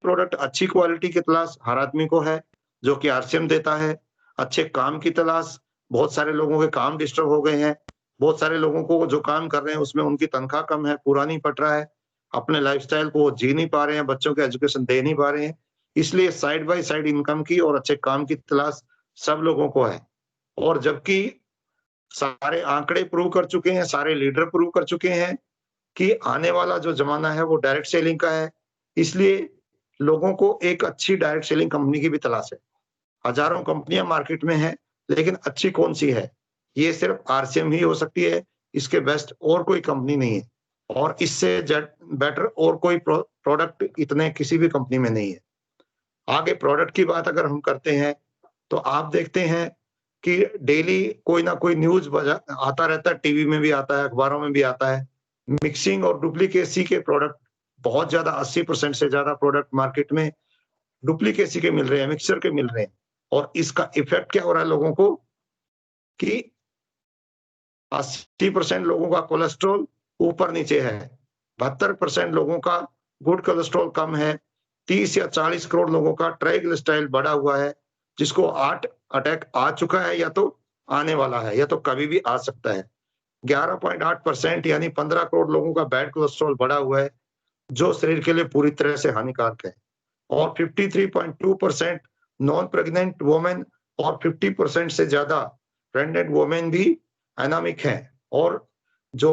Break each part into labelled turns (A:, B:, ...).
A: Product अच्छी quality की तलाश हर आदमी को है, जो कि आरसीएम देता है। अच्छे काम की तलाश, बहुत सारे लोगों के काम डिस्टर्ब हो गए हैं। बहुत सारे लोगों को जो काम कर रहे हैं उसमें उनकी तनख्वाह कम है, पूरा नहीं पट रहा है। अपने लाइफ़स्टाइल को वो जी नहीं पा रहे हैं, बच्चों को एजुकेशन दे नहीं पा रहे हैं। इसलिए साइड बाय साइड इनकम की और अच्छे काम की तलाश सब लोगों को है। और जबकि सारे आंकड़े प्रूव कर चुके हैं, सारे लीडर प्रूव कर चुके हैं कि आने वाला जो ज़माना है वो डायरेक्ट सेलिंग का है। इसलिए लोगों को एक अच्छी डायरेक्ट सेलिंग कंपनी की भी तलाश है। हज़ारों कंपनियाँ मार्केट में हैं, लेकिन अच्छी कौन-सी है? ये सिर्फ़ आरसीएम ही हो सकती है, इसके बेस्ट और कोई कंपनी नहीं है। और इससे जेट बेटर और कोई प्रोडक्ट इतने किसी भी कंपनी में नहीं है। आगे प्रोडक्ट की बात अगर हम करते हैं, तो आप देखते हैं कि डेली कोई ना कोई न्यूज़ बजा आता रहता है, टीवी में भी आता है, अखबारों में भी आता है। मिक्सिंग और डुप्लीकेसी के प्रोडक्ट बहुत ज़्यादा 80% से ज़्यादा प्रोडक्ट मार्केट में डुप्लीकेसी के मिल रहे हैं, मिक्सचर के मिल रहे हैं। और इसका इफ़ेक्ट क्या हो रहा है लोगों को कि 80% लोगों का कोलेस्ट्रॉल ऊपर-नीचे है, 72% लोगों का गुड कोलेस्ट्रॉल कम है, 30 या 40 करोड़ लोगों का ट्राइग्लिसराइड बढ़ा हुआ है, जिसको 8 अटैक आ चुका है या तो आने वाला है या तो कभी भी आ सकता है। 11.8% यानी 15 करोड़ लोगों का बैड कोलेस्ट्रॉल बढ़ा हुआ है, जो शरीर के लिए पूरी तरह से हानिकारक है। और 53.2% नॉन प्रेग्नेंट वुमेन और 50% से ज़्यादा प्रेग्नेंट वुमेन भी एनामिक हैं और जो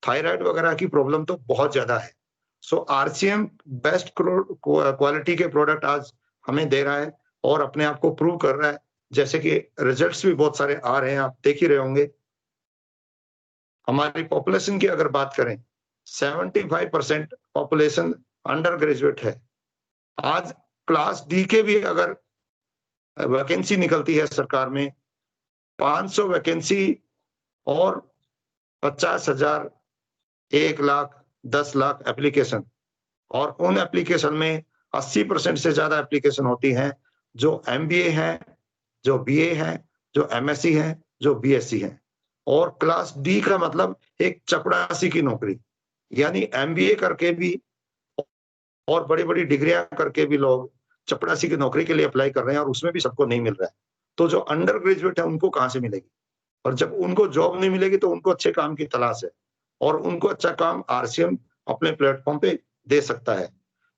A: थायराइड वगैरह की प्रॉब्लम तो बहुत ज़्यादा है। सो आरसीएम बेस्ट क्वालिटी के प्रोडक्ट आज हमें दे रहा है और अपने आप को प्रूव कर रहा है। जैसे कि रिजल्ट्स भी बहुत सारे आ रहे हैं, आप देख ही रहे होंगे। हमारी पॉपुलेशन की अगर बात करें, 75% पॉपुलेशन अंडर ग्रेजुएट है। आज क्लास डी के भी अगर वैकेंसी निकलती है सरकार में, 500 वैकेंसी और 50,000, 1 लाख, 10 लाख एप्लीकेशन और उन एप्लीकेशन में 80% से ज़्यादा एप्लीकेशन होती हैं, जो एमबीए हैं, जो बीए हैं, जो एमएससी हैं, जो बीएससी हैं। और क्लास डी का मतलब एक चपरासी की नौकरी, यानी एमबीए करके भी और बड़ी-बड़ी डिग्रियाँ करके भी लोग चपरासी की नौकरी के लिए अप्लाई कर रहे हैं और उसमें भी सबको नहीं मिल रहा है। तो जो अंडर ग्रेजुएट है उनको कहाँ से मिलेगी? और जब उनको जॉब नहीं मिलेगी तो उनको अच्छे काम की तलाश है और उनको अच्छा काम आरसीएम अपने प्लेटफ़ॉर्म पे दे सकता है।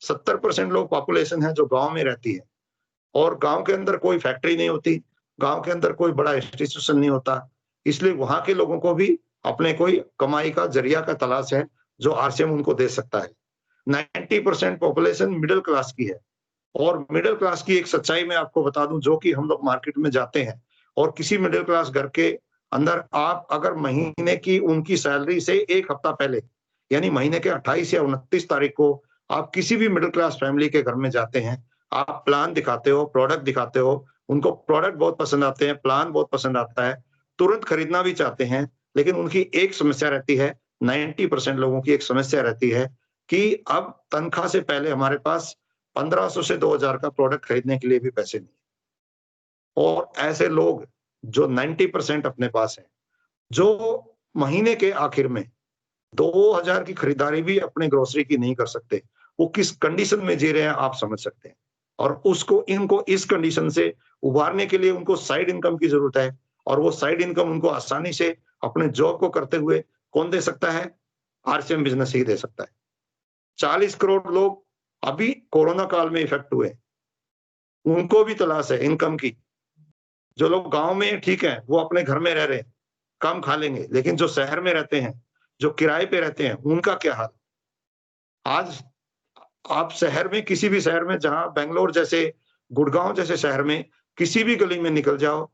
A: 70% लोग पॉपुलेशन है जो गाँव में रहती है और गाँव के अंदर कोई फैक्ट्री नहीं होती, गाँव के अंदर कोई बड़ा इंस्टीट्यूशन नहीं होता, इसलिए वहाँ के लोगों को भी अपने कोई कमाई का ज़रिया का तलाश है, जो आरसीएम उनको दे सकता है। 90% पॉपुलेशन मिडल क्लास की है और मिडल क्लास की एक सच्चाई मैं आपको बता दूं जो कि हम लोग मार्केट में जाते हैं और किसी मिडल क्लास घर के अंदर आप अगर महीने की उनकी सैलरी से 1 हफ्ता पहले यानी महीने के 28 या 29 तारीख को आप किसी भी मिडल क्लास फैमिली के घर में जाते हैं, आप प्लान दिखाते हो, प्रोडक्ट दिखाते हो, उनको प्रोडक्ट बहुत पसंद आते हैं, प्लान बहुत पसंद आता है, तुरंत खरीदना भी चाहते हैं, लेकिन उनकी एक समस्या रहती है, 90% लोगों की एक समस्या रहती है कि अब तनख्वाह से पहले हमारे पास 1500 से 2000 का प्रोडक्ट खरीदने के लिए भी पैसे नहीं है। और ऐसे लोग जो 90% अपने पास हैं, जो महीने के आखिर में 2000 की खरीदारी भी अपने ग्रोसरी की नहीं कर सकते, वो किस कंडीशन में जी रहे हैं आप समझ सकते हैं। और उसको इनको इस कंडीशन से उभारने के लिए उनको साइड इनकम की ज़रूरत है और वो साइड इनकम उनको आसानी से अपने जॉब को करते हुए कौन दे सकता है? आरसीएम बिज़नेस ही दे सकता है। 40 करोड़ लोग अभी कोरोना काल में इफ़ेक्ट हुए, उनको भी तलाश है इनकम की। जो लोग गाँव में ठीक है, वो अपने घर में रह रहे हैं, कम खा लेंगे, लेकिन जो शहर में रहते हैं, जो किराए पे रहते हैं, उनका क्या हाल? आज आप शहर में किसी भी शहर में जहाँ बैंगलोर जैसे, गुड़गाँव जैसे शहर में किसी भी गली में निकल जाओ,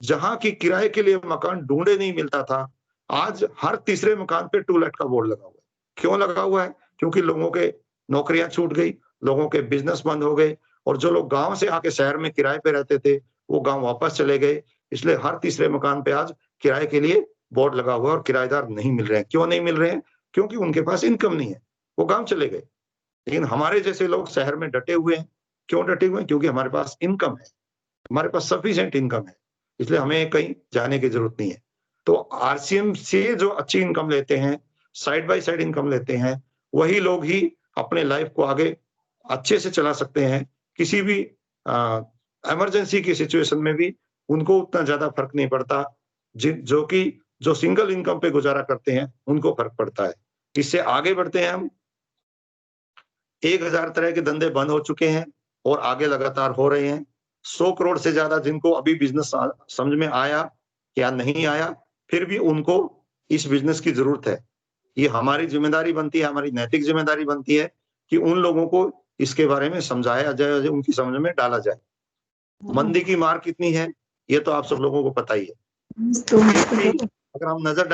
A: जहाँ की किराए के लिए मकान ढूँढे नहीं मिलता था, आज हर तीसरे मकान पे टू लेट का बोर्ड लगा हुआ है। क्यों लगा हुआ है? क्योंकि लोगों के नौकरियाँ छूट गई, लोगों के बिज़नेस बंद हो गए और जो लोग गाँव से आके शहर में किराए पे रहते थे, वो गाँव वापस चले गए। इसलिए हर तीसरे मकान पे आज किराए के लिए बोर्ड लगा हुआ है और किराएदार नहीं मिल रहे हैं। क्यों नहीं मिल रहे हैं? क्योंकि उनके पास इनकम नहीं है, वो गाँव चले गए। लेकिन हमारे जैसे लोग शहर में डटे हुए हैं। क्यों डटे हुए हैं? क्योंकि हमारे पास इनकम है, हमारे पास सफिशिएंट इनकम है, इसलिए हमें कहीं जाने की ज़रूरत नहीं है। तो आरसीएम से जो अच्छी इनकम लेते हैं, साइड बाय साइड इनकम लेते हैं, वही लोग ही अपने लाइफ़ को आगे अच्छे से चला सकते हैं। किसी भी इमरजेंसी की सिचुएशन में भी उनको उतना ज़्यादा फ़र्क नहीं पड़ता। जो सिंगल इनकम पे गुज़ारा करते हैं, उनको फ़र्क पड़ता है। इससे आगे बढ़ते हैं हम। 1000 तरह के धंधे बंद हो चुके हैं और आगे लगातार हो रहे हैं। 100 करोड़ से ज़्यादा जिनको अभी बिज़नेस समझ में आया या नहीं आया, फिर भी उनको इस बिज़नेस की ज़रूरत है। ये हमारी ज़िम्मेदारी बनती है, हमारी नैतिक ज़िम्मेदारी बनती है कि उन लोगों को इसके बारे में समझाया जाए, उनकी समझ में डाला जाए। मंदी की मार कितनी है, ये तो आप सब लोगों को पता ही है।
B: तो
A: फिर भी अगर हम नज़र